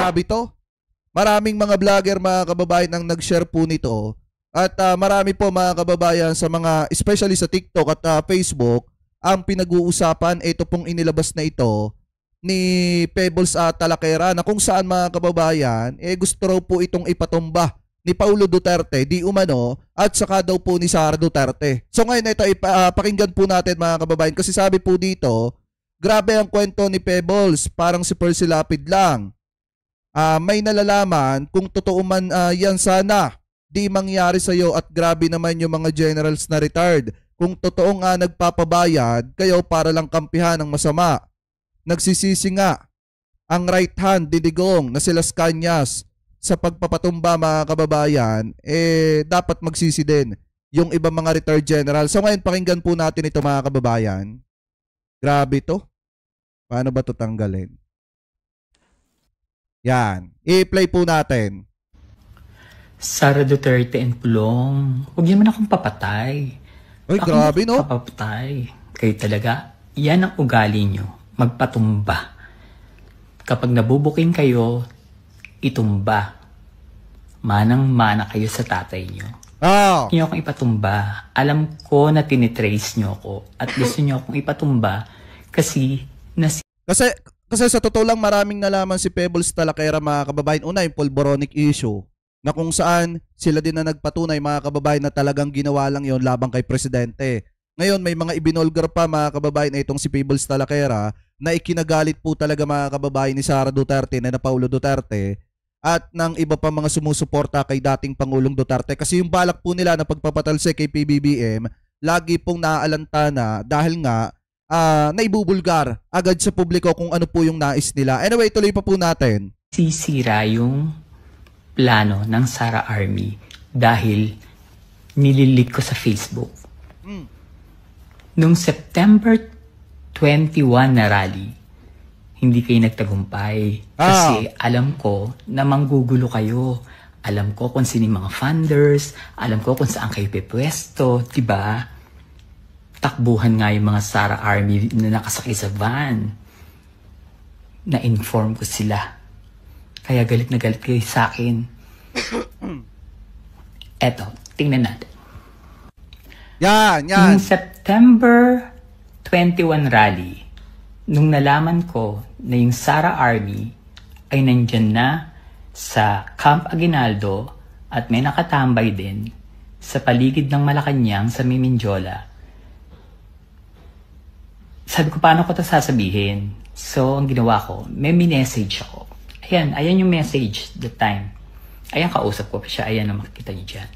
Grabe to. Maraming mga vlogger mga kababayan ang nag-share po nito. At marami po mga kababayan sa mga, especially sa TikTok at Facebook, ang pinag-uusapan, ito pong inilabas na ito ni Pebbles Talakera na kung saan mga kababayan, gusto raw po itong ipatumba ni Paulo Duterte, di umano, at saka daw po ni Sara Duterte. So ngayon ito, pakinggan po natin mga kababayan kasi sabi po dito, grabe ang kwento ni Pebbles, parang si Percy Lapid lang. May nalalaman kung totoo man yan sana di mangyari sa'yo at grabe naman yung mga generals na retired. Kung totoo nga nagpapabayad kayo para lang kampihan ng masama. Nagsisisi nga ang right hand didigong na sila Scanias sa pagpapatumba mga kababayan, dapat magsisi din yung ibang mga retired general. So ngayon pakinggan po natin ito mga kababayan. Grabe to. Paano ba ito tanggalin? Yan. I-play po natin. Sara Duterte and Pulong, huwag niyo man akong papatay. Ay, grabe no? Papatay. Kayo talaga, yan ang ugali nyo. Magpatumba. Kapag nabubuking kayo, itumba. Manang-mana kayo sa tatay nyo. Oh. Huwag niyo akong ipatumba. Alam ko na tinitrace nyo ako at gusto nyo akong ipatumba kasi Kasi sa totoo lang maraming nalaman si Pebbles Talakera mga kababayan. Una yung pulboronic issue na kung saan sila din na nagpatunay mga kababayan na talagang ginawa lang yon labang kay Presidente. Ngayon may mga ibinolgar pa mga kababayan itong si Pebbles Talakera na ikinagalit po talaga mga kababayan ni Sara Duterte na Paulo Duterte at ng iba pa mga sumusuporta kay dating Pangulong Duterte kasi yung balak po nila na pagpapatalsik kay PBBM lagi pong naaalantana dahil nga naibubulgar agad sa publiko kung ano po yung nais nila. Anyway, tuloy pa po natin. Sisira yung plano ng Sara Army dahil nililik ko sa Facebook. Nung September 21 na rally, hindi kayo nagtagumpay. Kasi alam ko na manggugulo kayo. Alam ko kung sino yung mga funders. Alam ko kung saan kayo pipwesto. Diba? Takbuhan nga yung mga Sara Army na nakasakay sa van. Na-inform ko sila. Kaya galit na galit kayo sa akin. Eto, tingnan natin. Yan. Yung September 21 rally, nung nalaman ko na yung Sara Army ay nandyan na sa Camp Aguinaldo at may nakatambay din sa paligid ng Malacanang sa Mindiola, sabi ko, paano ko ito sasabihin? So, ang ginawa ko, may message ako. Ayan yung message that time. Ayan, kausap ko pa siya. Ayan na makikita niyo dyan.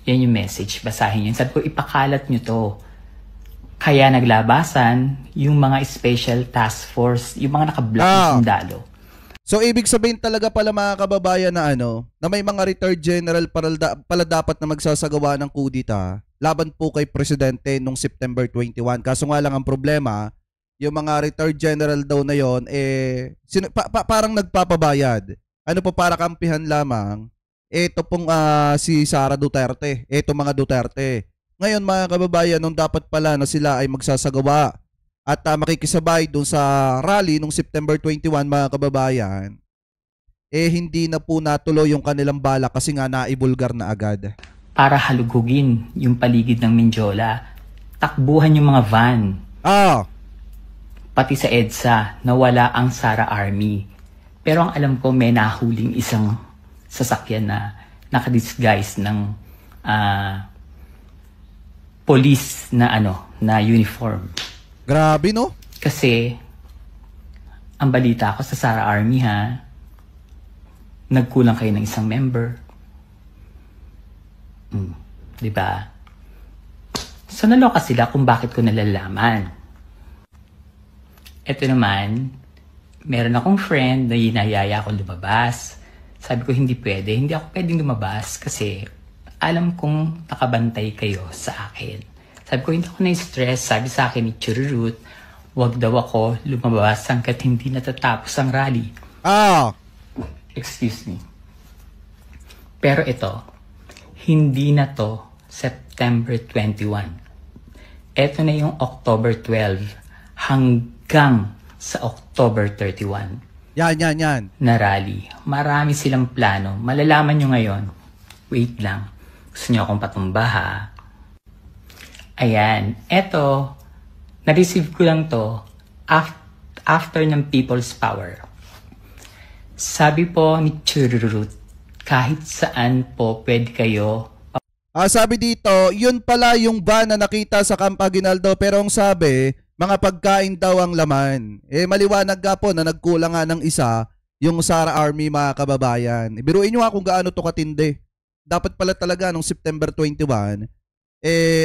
Yan yung message. Basahin niyo. Sabi ko, ipakalat niyo to. Kaya naglabasan yung mga special task force, yung mga naka-block na sundalo. So, ibig sabihin talaga pala mga kababayan na na may mga retired general pala dapat na magsasagawa ng kudita laban po kay Presidente nung September 21. Kaso nga lang ang problema, yung mga retired general daw na yon parang nagpapabayad. Ano po para kampihan lamang? Ito pong si Sara Duterte. Ito mga Duterte. Ngayon mga kababayan, nung dapat pala na sila ay magsasagawa at makikisabay dun sa rally nung September 21 mga kababayan, hindi na po natuloy yung kanilang bala kasi nga naibulgar na agad. Para halugugin yung paligid ng Mindiola, takbuhan yung mga van. Pati sa EDSA, nawala ang Sara Army. Pero ang alam ko, may nahuling isang sasakyan na nakadisguise ng police na na uniform. Grabe no? Kasi ang balita ko sa Sara Army nagkulang kayo ng isang member. Diba? So naloka sila kung bakit ko nalalaman. Ito naman, meron akong friend na hinayaya akong lumabas. Sabi ko, hindi pwede. Hindi ako pwedeng lumabas kasi alam kong nakabantay kayo sa akin. Sabi ko, hindi ako na-stress. Sabi sa akin ni Chururut, wag daw ako lumabas hanggat hindi natatapos ang rally. Excuse me. Pero ito, hindi na to September 21. Ito na yung October 12 hanggang sa October 31. Yan. na rally. Marami silang plano. Malalaman nyo ngayon. Wait lang. Gusto nyo akong patumba ha? Ayan. Eto, na-receive ko lang to after ng People's Power. Sabi po ni Chururut, kahit saan po pwede kayo. Sabi dito, yun pala yung van na nakita sa Camp Aguinaldo, pero ang sabi, mga pagkain daw ang laman. Maliwanag nga po na nagkulang nga ng isa yung Sara Army, mga kababayan. Biruin nyo nga kung gaano to katindi. Dapat pala talaga nung September 21,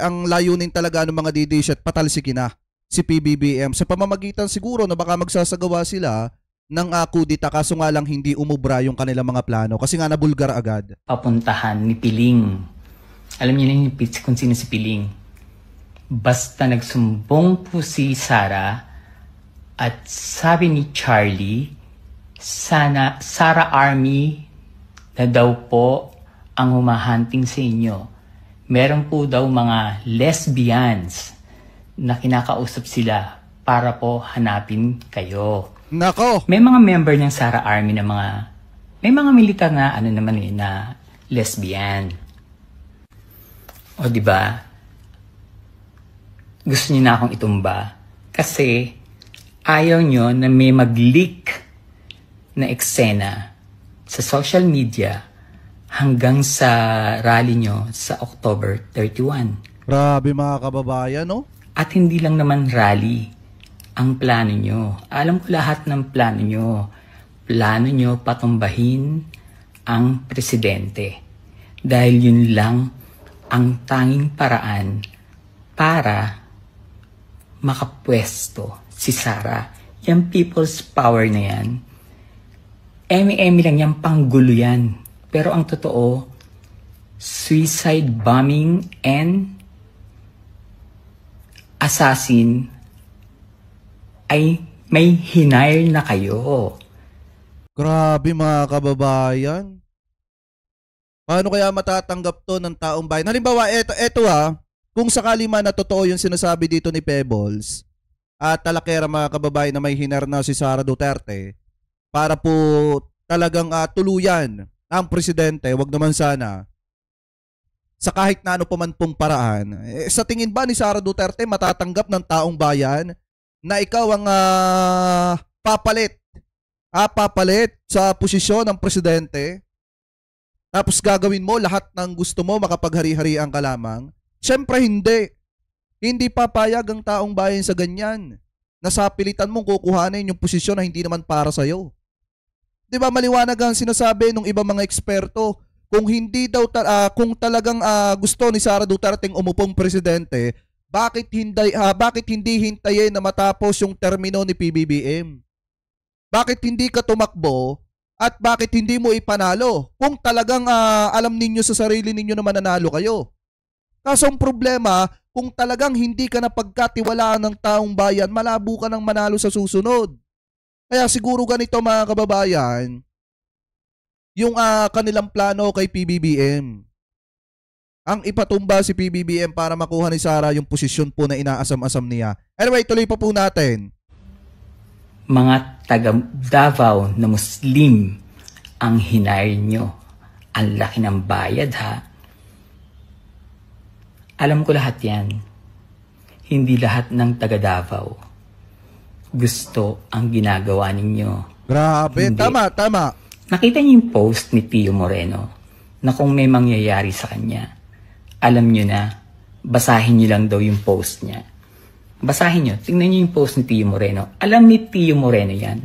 ang layunin talaga ng mga DDS at patalsikin na si PBBM sa pamamagitan siguro na baka magsasagawa sila ng kudita, kaso nga lang hindi umubra yung kanilang mga plano kasi nga nabulgar agad. Papuntahan ni Piling. Alam niyo na kung sino si Piling. Basta nagsumbong po si Sara at sabi ni Charlie, sana Sara Army na daw po ang humahunting sa inyo. Meron po daw mga lesbians na kinakausap sila para po hanapin kayo. Nako! May mga member ng Sara Army na may mga militar na na lesbian. O di ba? Gusto niyo na akong itumba kasi ayaw niyo na may mag-leak na eksena sa social media hanggang sa rally niyo sa October 31. Grabe mga kababayan, no? At hindi lang naman rally ang plano niyo. Alam ko lahat ng plano niyo. Plano niyo patumbahin ang presidente. Dahil yun lang ang tanging paraan para makapwesto si Sara. Yung People's Power na yan, emi-emi lang yan, panggulo yan. Pero ang totoo, suicide bombing and assassin ay may hinire na kayo. Grabe mga kababayan. Paano kaya matatanggap to ng taong bayan? Halimbawa, eto kung sakali man na totoo yung sinasabi dito ni Pebbles at talakera mga kababayan na may hinar na si Sara Duterte para po talagang tuluyan ang presidente, wag naman sana sa kahit na ano pa man pong paraan. Sa tingin ba ni Sara Duterte matatanggap ng taong bayan na ikaw ang papalit sa posisyon ng presidente, tapos gagawin mo lahat ng gusto mo, makapaghari-harian ka lamang? Siyempre hindi. Hindi papayag ang taong bayan sa ganyan. Nasapilitan mong kukuhanin yung posisyon na hindi naman para sa'yo. Di ba maliwanag ang sinasabi ng ibang mga eksperto, kung hindi daw kung talagang gusto ni Sara Duterte umupong presidente, bakit hindi hintayin na matapos yung termino ni PBBM? Bakit hindi ka tumakbo at bakit hindi mo ipanalo kung talagang alam ninyo sa sarili ninyo na mananalo kayo? Kaso ang problema, kung talagang hindi ka na pagkatiwalaan ng taong bayan, malabo ka nang manalo sa susunod. Kaya siguro ganito mga kababayan, yung kanilang plano kay PBBM. Ang ipatumba si PBBM para makuha ni Sara yung posisyon po na inaasam-asam niya. Anyway, tuloy pa po natin. Mga taga Davao na Muslim ang hinire nyo. Ang laki ng bayad ha. Alam ko lahat yan. Hindi lahat ng taga Davao gusto ang ginagawa ninyo. Grabe, hindi. Tama. Nakita niyo yung post ni Tio Moreno na kung may mangyayari sa kanya, alam niyo na, basahin niyo lang daw yung post niya. Basahin niyo, tingnan niyo yung post ni Tio Moreno. Alam ni Tio Moreno yan,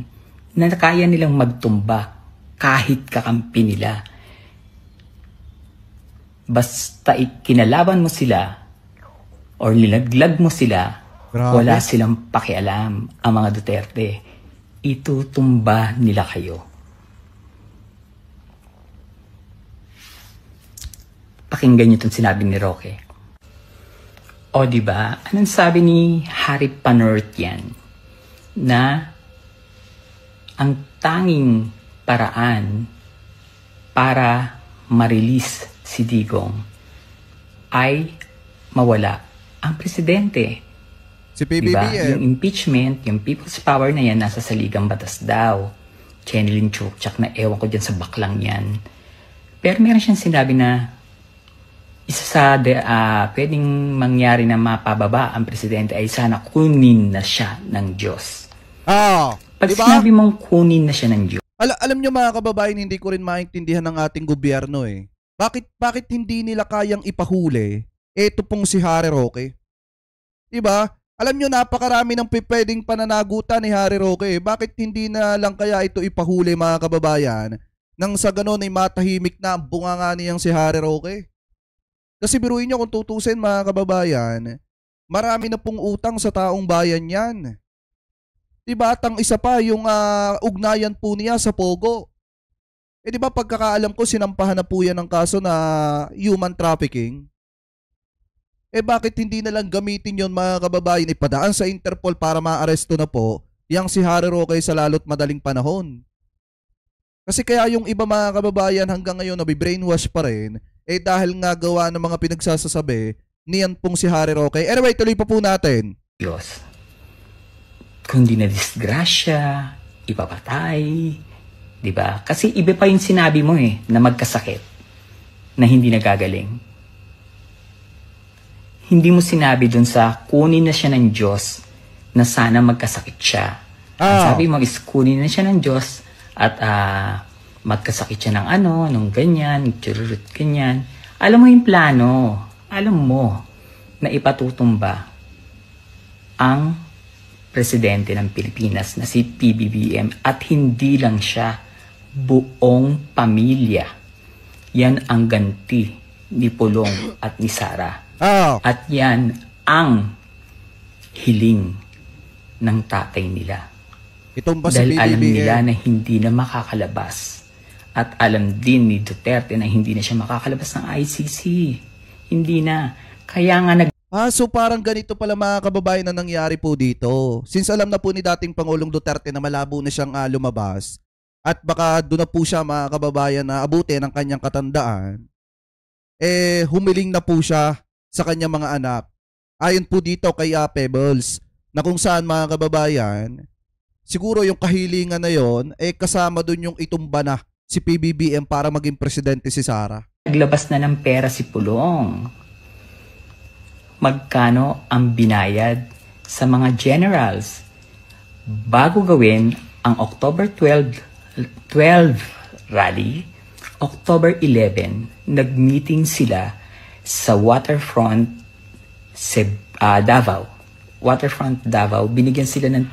na kaya nilang magtumba kahit kakampi nila. Basta kinalaban mo sila or nilaglag mo sila, grabe, wala silang pakialam ang mga Duterte. Itutumba nila kayo. Pakinggan niyo itong sinabi ni Roque. O diba, anong sabi ni Harry Panurtian na ang tanging paraan para ma-release si Digong ay mawala ang presidente. Si PBBM. Diba? Yung impeachment, yung people's power na yan nasa saligang batas daw. Chenilyn Chokchak na ewan ko dyan sa baklang yan. Pero meron siyang sinabi na isa sa pwedeng mangyari na mapababa ang presidente ay sana kunin na siya ng Diyos. Pag diba? sinabi mong kunin na siya ng Diyos. Alam nyo mga kababayan, hindi ko rin maintindihan ng ating gobyerno eh. Bakit hindi nila kayang ipahuli eto pong si Harry Roque? Diba? Alam nyo, napakarami ng pwedeng pananagutan ni Harry Roque. Bakit hindi na lang kaya ito ipahuli mga kababayan nang sa ganon ay matahimik na ang bunganga niyang si Harry Roque? Kasi biruin nyo kung tutusin mga kababayan, marami na pong utang sa taong bayan yan. Diba? Tang isa pa yung ugnayan po niya sa Pogo. Diba pagkakaalam ko sinampahan na po yan ng kaso na human trafficking? Bakit hindi na lang gamitin yon mga kababayan, ipadaan sa Interpol para maaresto na po yang si Harry Roque sa lalo't madaling panahon? Kasi kaya yung iba mga kababayan hanggang ngayon nabibrainwash pa rin, dahil nga gawa ng mga pinagsasasabi niyan pong si Harry Roque. Anyway, tuloy pa po natin. Diyos. Kundi na disgrasya, ipapatay, di ba? Kasi iba pa yung sinabi mo na magkasakit, na hindi nagagaling. Hindi mo sinabi dun sa kunin na siya ng Diyos na sana magkasakit siya. Ang sabi mo is kunin na siya ng Diyos at magkasakit siya ng nung ganyan, chururut, ganyan. Alam mo yung plano. Alam mo na ipatutumba ang presidente ng Pilipinas na si PBBM at hindi lang siya, buong pamilya. Yan ang ganti ni Pulong at ni Sara. At yan ang hiling ng tatay nila. Itong ba dahil si alam nila na hindi na makakalabas. At alam din ni Duterte na hindi na siya makakalabas ng ICC. Hindi na. Kaya nga so parang ganito pala mga kababayan na nangyari po dito. Since alam na po ni dating Pangulong Duterte na malabo na siyang lumabas at baka doon na po siya mga kababayan na abutin ang kanyang katandaan, humiling na po siya sa kanyang mga anak. Ayon po dito kay Pebbles, na kung saan mga kababayan, siguro yung kahilingan na yon kasama dun yung itumba na si PBBM para maging presidente si Sara. naglabas na ng pera si Pulong. Magkano ang binayad sa mga generals bago gawin ang October 12 rally? October 11, nag-meeting sila sa Waterfront Davao. Waterfront Davao, binigyan sila ng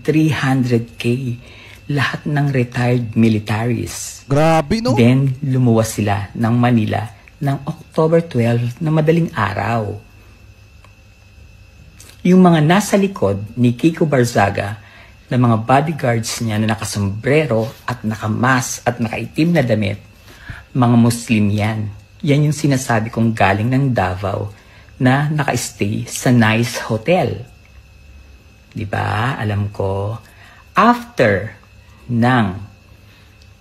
300k lahat ng retired militaries. Grabe, no? Then, lumuwas sila ng Manila ng October 12 na madaling araw. Yung mga nasa likod ni Kiko Barzaga na mga bodyguards niya na nakasombrero at nakamas at nakaitim na damit, mga Muslim yan. Yan yung sinasabi kong galing ng Davao na naka-stay sa nice hotel. Diba? Alam ko, after ng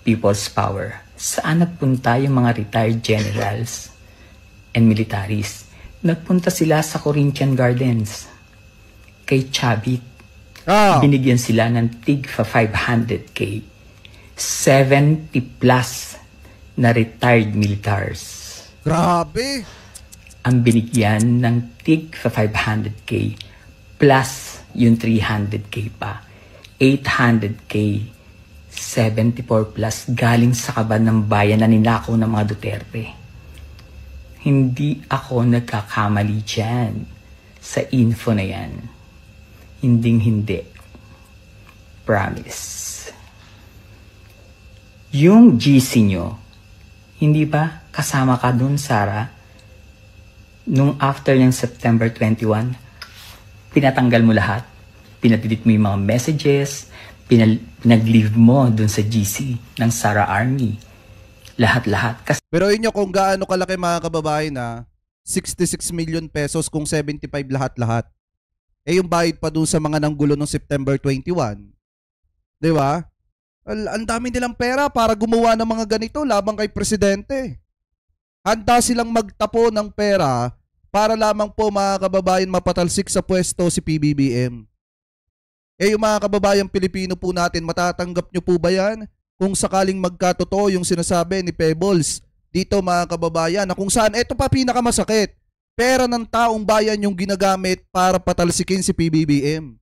People's Power, saan nagpunta yung mga retired generals and militaries? Nagpunta sila sa Corinthian Gardens. Kay Chavit. Binigyan sila ng tig 500k. 70 plus na retired militaries. Grabe! Ang binigyan ng tig 500k plus yung 300k pa. 800k, 74 plus galing sa kaban ng bayan na ninakaw ng mga Duterte. Hindi ako nagkakamali dyan sa info na yan. Hinding-hindi. Promise. Yung GC nyo, hindi ba kasama ka dun, Sara? Nung after ng September 21, pinatanggal mo lahat. Pinadelete mo yung mga messages, pinag-leave mo dun sa GC ng Sara Army. Lahat-lahat. Pero inyo kung gaano kalaki mga kababayan na 66 million pesos kung 75 lahat-lahat. Yung bayad pa dun sa mga nanggulo noong September 21. Di ba? Ang dami nilang pera para gumawa ng mga ganito labang kay presidente. Handa silang magtapo ng pera para lamang po mga kababayan mapatalsik sa pwesto si PBBM. Yung mga kababayan Pilipino po natin, matatanggap nyo po ba yan? kung sakaling magkatotoo yung sinasabi ni Pebbles dito mga kababayan, na kung saan ito pa pinakamasakit, pera ng taong bayan yung ginagamit para patalsikin si PBBM.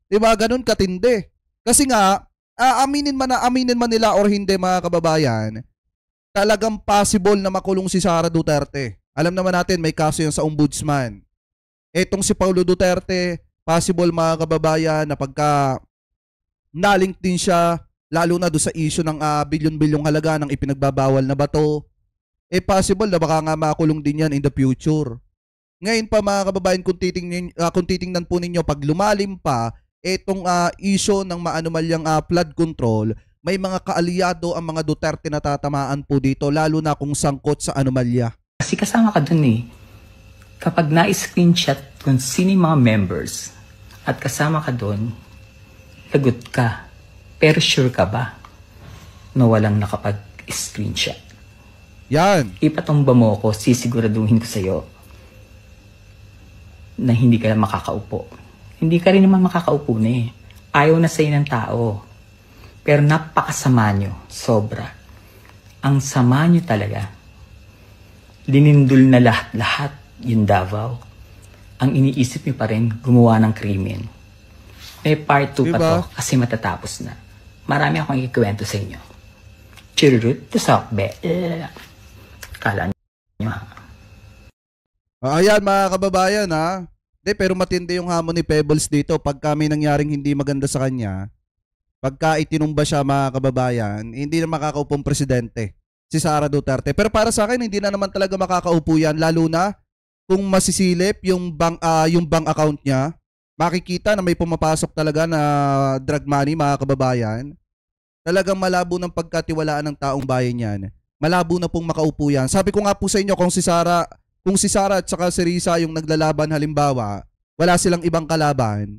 Diba? Ganun katindi. Kasi nga, aminin man nila or hindi mga kababayan, talagang possible na makulong si Sara Duterte. Alam naman natin may kaso yan sa ombudsman. Etong si Paulo Duterte, possible mga kababayan na pagka nalink din siya, lalo na doon sa issue ng bilyon-bilyong halaga ng ipinagbabawal na bato, possible na baka nga makulong din yan in the future. Ngayon pa mga kababayan, kung titingnan po ninyo, pag lumalim pa etong issue ng maanumalyang flood control, may mga kaalyado ang mga Duterte na tatamaan po dito, lalo na kung sangkot sa anomalya. Kasi kasama ka dun eh. Kapag na-screenshot kung sino yung mga members at kasama ka dun, lagot ka. Pero sure ka ba na walang nakapag-screenshot? Yan. Ipatumba mo ako, sisiguraduhin ko sa'yo na hindi ka makakaupo. Hindi ka rin naman makakaupo na eh. Ayaw na sa'yo ng tao. Pero napakasama nyo, sobra. Ang sama nyo talaga. Linindol na lahat-lahat yung Davao. Ang iniisip nyo pa rin, gumawa ng krimen. May part 2 pa to kasi matatapos na. Marami akong ikikwento sa inyo. Chirurut, tusokbe. Kala nyo ha. Ayan mga kababayan ha. Pero matindi yung hamon ni Pebbles dito pagka may nangyaring hindi maganda sa kanya. Pagka itinumba siya mga kababayan, hindi na makakaupong presidente si Sara Duterte. Pero para sa akin, hindi na naman talaga makakaupo yan, lalo na kung masisilip yung bank account niya. Makikita na may pumapasok talaga na drug money mga kababayan. Talagang malabo ng pagkatiwalaan ng taong bayan yan. Malabo na pong makaupo yan. Sabi ko nga po sa inyo, kung si Sara at saka si Risa yung naglalaban halimbawa, wala silang ibang kalaban,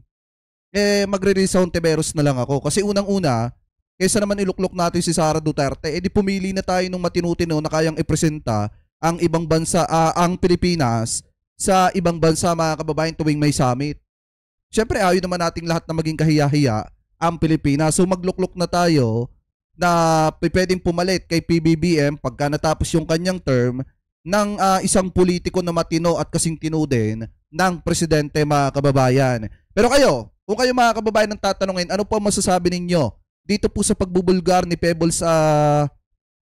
magre-Risa Hontiveros na lang ako. Kasi unang-una, kaysa naman iluklok natin si Sara Duterte, di pumili na tayo ng matino-tino na kayang ipresenta ang ibang bansa, ang Pilipinas sa ibang bansa mga kababayan tuwing may summit. Siyempre ayaw naman nating lahat na maging kahiya-hiya ang Pilipinas. So magluklok na tayo na pwedeng pumalit kay PBBM pagka natapos yung kanyang term ng isang politiko na matino at kasing tino din ng presidente mga kababayan. Pero kung kayo mga kababayan ang tatanungin, ano po masasabi ninyo dito po sa pagbubulgar ni Pebbles sa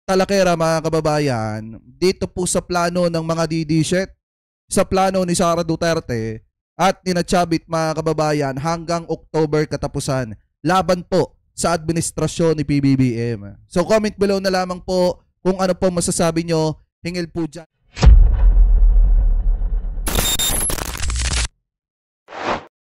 Talakera mga kababayan, dito po sa plano ng mga didishet, sa plano ni Sara Duterte at ni Chavit mga kababayan hanggang October katapusan, laban po sa administrasyon ni PBBM. So comment below na lamang po kung ano po masasabi nyo, hingil po dyan.